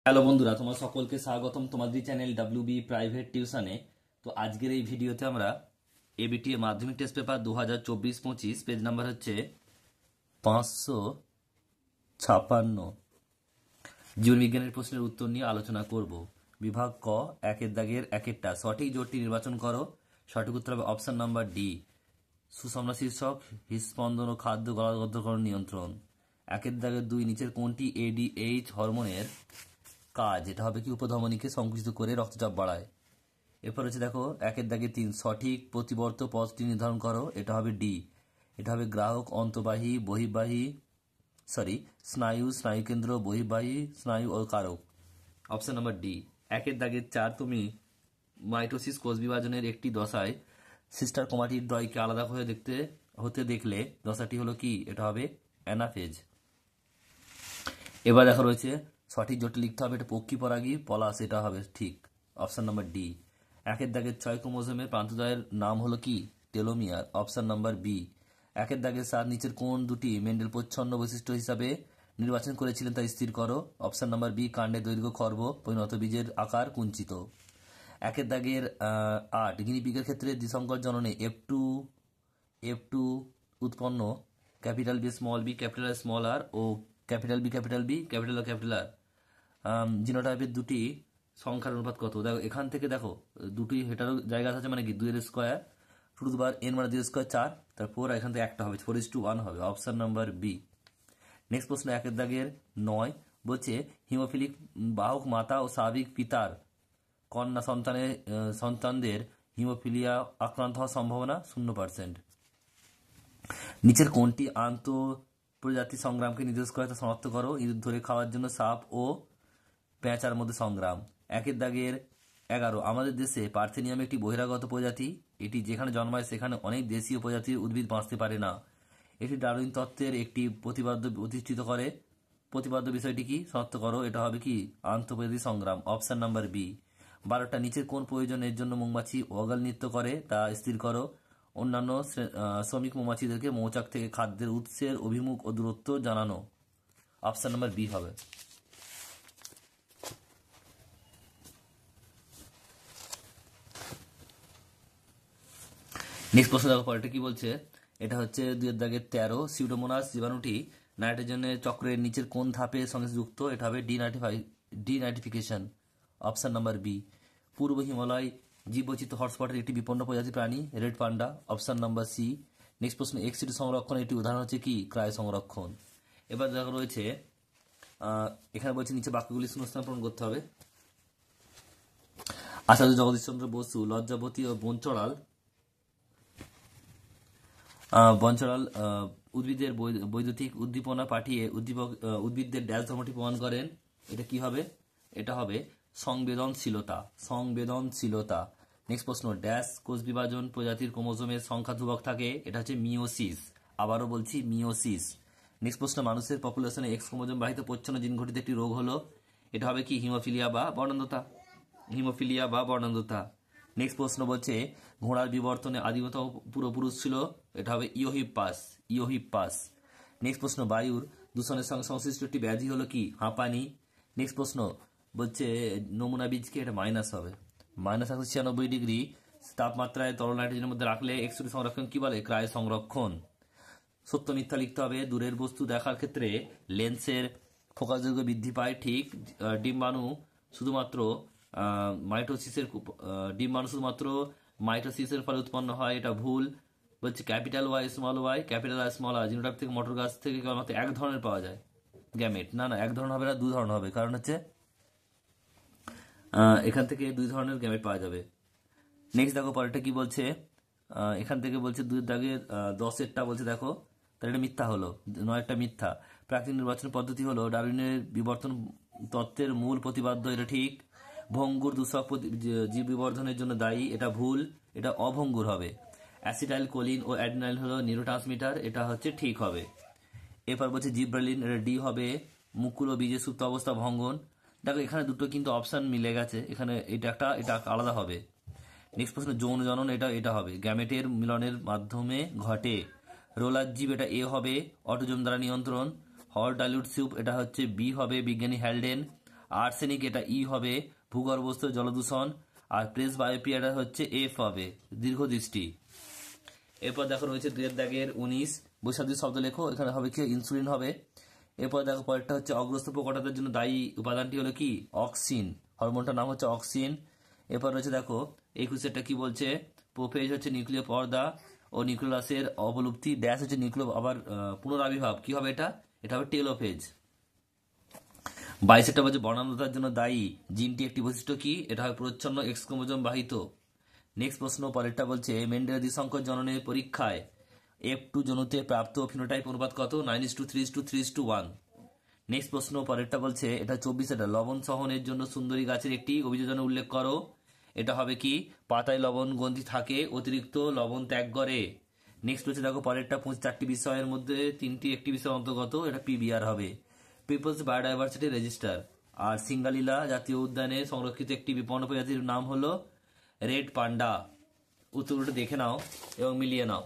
Hello বন্ধুরা, তোমার সকলকে স্বাগতম তোমাদের চ্যানেল ডাব্লিউবি প্রাইভেট টিউশনে। তো আজকের এই ভিডিওতে আমরা এবিটিএ মাধ্যমিক টেস্ট পেপার 2024-25 পেজ নাম্বার হচ্ছে 556 জীবনবিজ্ঞানের প্রশ্নের উত্তর নিয়ে আলোচনা করব। বিভাগ ক, একের দাগের একেরটা সঠিক জোটটি নির্বাচন করো। সঠিক উত্তর হবে অপশন নাম্বার ডি, সুষমনা শীর্ষক, হৃদস্পন্দন ও খাদ্য গলাগদ্ধকরণ নিয়ন্ত্রণ। একের দাগের দুই, নিচের কোনটি এডিএইচ হরমোনের কাজ? এটা হবে কি উপধমনীকে সংকুচিত করে রক্তচাপ বাড়ায়। এরপর হচ্ছে দেখো একের দাগে তিন, সঠিক প্রতিবর্ত পথটি নির্ধারণ করো। এটা হবে ডি, এটা হবে গ্রাহক, অন্তবাহী, বহির্বাহী, স্নায়ু, স্নায়ুকেন্দ্র, বহির্বাহী স্নায়ু ও কারক। Option number D. একের দাগের চার, তুমি মাইটোসিস কোষ বিভাজনের একটি দশায় সিস্টার ক্রোমাটিডদ্বয়কে আলাদা হতে দেখলে দশাটি হলো কি? এটা হবে অ্যানাফেজ। এবার দেখা রয়েছে সঠিক জোটে লিখতে হবে, এটা পক্ষীপরাগী পলাশ, এটা হবে ঠিক অপশন নাম্বার ডি। একের দাগের ছয়, ক্রোমোজোমের প্রান্তদ্বয়ের নাম হলো কি? Telomere, option number B. একের দাগের সাত, নিচের কোন দুটি মেন্ডেল প্রচ্ছন্ন বৈশিষ্ট্য হিসাবে নির্বাচন করেছিলেন তা স্থির করো। অপশন নাম্বার বি, কাণ্ডের দৈর্ঘ্য খর্ব, পরিণত বীজের আকার কুঞ্চিত। একের দাগের আট, গিনিপিগের ক্ষেত্রে দ্বিসংকর জননে এফ টু উৎপন্ন capital B small B capital small R ও ক্যাপিটাল বি ক্যাপিটাল আর জিনোটাইপের দুটি সংখ্যার অনুপাত কত? দেখো এখান থেকে দেখো দুটি হেটারো জায়গা আছে, মানে কি 2 এর স্কোয়ার টু বার এন মানে 2 স্কোয়ার 4, তারপর এখান থেকে একটা হবে 4:1 হবে, অপশন নাম্বার বি। নেক্সট প্রশ্ন একের দাগের 9 বলছে হিমোফিলিক বাহক মাতা ও স্বাভাবিক পিতার কন্যা সন্তানদের হিমোফিলিয়া আক্রান্ত হওয়ার সম্ভাবনা 0%। নিচের কোনটি আন্তঃপ্রজাতি সংগ্রামকে নির্দেশ করে তা শনাক্ত করো। ইঁদুর ধরে খাওয়ার জন্য সাপ ও পেঁচার মধ্যে সংগ্রাম। একের দাগের 11, আমাদের দেশে পার্থেনিয়াম একটি বহিরাগত প্রজাতি। এটি যেখানে জন্মায় সেখানে অনেক দেশীয় প্রজাতির উদ্ভিদ বাঁচতে পারে না। এটি ডারউইন তত্ত্বের একটি প্রতিষ্ঠিত করে। প্রতিপাদ্য বিষয়টি কি? শনাক্ত করো। এটা হবে কি? আন্তঃপ্রজাতি সংগ্রাম, অপশন নাম্বার বি। 12টা, নিচের কোন প্রয়োজনের জন্য মৌমাছি অগাল নৃত্য করে তা স্থির করো। অন্যান্য শ্রমিক মৌমাছিদেরকে মৌচাক থেকে খাদ্যের উৎসের অভিমুখ ও দূরত্ব জানানো। অপশন নাম্বার বি হবে। নেক্সট প্রশ্ন দেখো পরেরটা কি বলছে। এটা হচ্ছে 2 এর দাগের 13, সিউডোমোনাস জীবাণুটি নাইট্রোজেনের চক্রের নিচের কোন ধাপের সঙ্গে যুক্ত? এটা হবে ডিনাইট্রিফিকেশন, অপশন নাম্বার বি। পূর্ব হিমালয় জীববৈচিত্র্য হটস্পটের একটি বিপন্ন প্রজাতি প্রাণী red panda, option number C. Next প্রশ্ন এক্সিডি সংরক্ষণ একটি উদাহরণ হচ্ছে কি? ক্রায় সংরক্ষণ। এবার দেখা রয়েছে এখানে বলছে নিচে বাক্যগুলি শূন্যস্থান পূরণ করতে হবে। আচার্য জগদীশচন্দ্র বসু লজ্জাবতী ও বনচড়াল উদ্ভিদের বৈদ্যুতিক উদ্দীপনা পাঠিয়ে উদ্ভিদদের ড্যাশ ধর্মটি প্রমাণ করেন। এটা কি হবে? এটা হবে সংবেদনশীলতা। নেক্সট প্রশ্ন, ড্যাশ কোষ বিভাজন প্রজাতির ক্রোমোজোমের সংখ্যা ধ্রুবক থাকে? এটা হচ্ছে মিওসিস, আবারও বলছি মিওসিস। নেক্সট প্রশ্ন, মানুষের পপুলেশনে এক্স ক্রোমোজোম বাহিত প্রচ্ছন্ন জিন ঘটিত একটি রোগ হলো। এটা হবে কি? হিমোফিলিয়া বা বর্ণান্ধতা। নেক্সট প্রশ্ন বলছে ঘোড়ার বিবর্তনে আদিমতম পূর্বপুরুষ ছিল। এটা হবে ইওহিপ্পাস। নেক্সট প্রশ্ন, বায়ুর দূষণের সঙ্গে সংশ্লিষ্ট একটি ব্যাধি হলো কি? হাঁপানি। নেক্সট প্রশ্ন বলছে নমুনা বীজকে, এটা মাইনাস হবে। -196 ডিগ্রি তাপমাত্রায় তরল নাইট্রোজেনের মধ্যে রাখলে এক্সরে সংরক্ষণ কি বলে? ক্রায় সংরক্ষণ। সত্য মিথ্যা লিখতে হবে। দূরের বস্তু দেখার ক্ষেত্রে লেন্সের ফোকাস দৈর্ঘ্য বৃদ্ধি পায়, ঠিক। ডিম্বাণু শুধুমাত্র মাইটোসিসের ফলে উৎপন্ন হয়, এটা ভুল। বলছে ক্যাপিটাল ওয়াই স্মল আর জিনোটাইপ থেকে মটর গাছ থেকে কেবলমাত্র এক ধরনের পাওয়া যায় গ্যামেট। না, এক ধরনের হবে না, 2 ধরনের হবে, কারণ হচ্ছে এখান থেকে 2 ধরনের গ্যামেট পাওয়া যাবে। নেক্সট দেখো পরেরটা কি বলছে। এখান থেকে বলছে 2 দাগের 10-এরটা বলছে দেখো, তাহলে এটা মিথ্যা হলো। 9-টা মিথ্যা। প্রাকৃতিক নির্বাচন পদ্ধতি হলো ডারউইনের বিবর্তন তত্ত্বের মূল প্রতিপাদ্য, এটা ঠিক। ভঙ্গুর দূষক জীব বিবর্ধনের জন্য দায়ী, এটা ভুল, এটা অভঙ্গুর হবে। অ্যাসিটাইল কোলিন ও অ্যাডিনাইল হলো নিউরোট্রান্সমিটার, এটা হচ্ছে ঠিক হবে। এরপর বলছে জিব্রালিন, এটা ডি হবে। মুকুল ও বীজের সুপ্ত অবস্থা ভঙ্গন। দেখো এখানে দুটো কিন্তু অপশন মিলে গেছে, এখানে এটা আলাদা হবে। নেক্সট প্রশ্ন, যৌন জনন, এটা হবে গ্যামেটের মিলনের মাধ্যমে ঘটে। রোলার জীব, এটা এ হবে। অটোজোম দ্বারা নিয়ন্ত্রণ। হর ডাইলিউট স্যুপ, এটা হচ্ছে বি হবে, বিজ্ঞানী হ্যালডেন। আর্সেনিক এটা ই হবে, ভূগর্ভস্থ জলদূষণ, আর প্রেস বায়োপিয়া এটা হচ্ছে এফ হবে, দীর্ঘদৃষ্টি। এরপর দেখো রয়েছে 2-19 বৈশাখী শব্দ লেখো, এখানে হবে কি ইনসুলিন হবে। এরপর দেখো পরেরটা হচ্ছে অগ্রস্ত প্রকটতার জন্য দায়ী উপাদানটি হলো কি অক্সিন, হরমোনটার নাম হচ্ছে অক্সিন। এরপর রয়েছে দেখো 21-টা কি বলছে, প্রোফেজ হচ্ছে নিউক্লিয় পর্দা ও নিউক্লিয়াসের অবলুপ্তি, ড্যাশ হচ্ছে নিউক্লিয় আবার পুনরাবির্ভাব, কি হবে এটা, এটা হবে টেলোফেজ। 22-টা বলছে বর্ণান্ধতার জন্য দায়ী জিনটি একটি বৈশিষ্ট্য কি, এটা হয় প্রচ্ছন্ন এক্স ক্রোমোজোম বাহিত। নেক্সট প্রশ্ন পরেরটা বলছে মেন্ডেলের দ্বিসংকর জননের পরীক্ষায় F2 জনুতে প্রাপ্ত ফিনোটাইপ অনুপাত কত, 9:3:3:1। নেক্সট প্রশ্ন পরেরটা বলছে এটা 24-টা লবণ সহনের জন্য সুন্দরী গাছের একটি অভিযোজন উল্লেখ করো, এটা হবে কি পাতায় লবণ গ্রন্থি থাকে, অতিরিক্ত লবণ ত্যাগ করে। নেক্সট হচ্ছে দেখো পরেরটা 4টি বিষয়ের মধ্যে 3টি একটি বিষয়ের অন্তর্গত, এটা পিবিআর হবে, পিপলস বায়োডাইভার্সিটি রেজিস্টার। আর সিঙ্গালীলা জাতীয় উদ্যানে সংরক্ষিত একটি বিপন্ন প্রজাতির নাম হলো রেড পান্ডা। উত্তরটা দেখে নাও এবং মিলিয়ে নাও।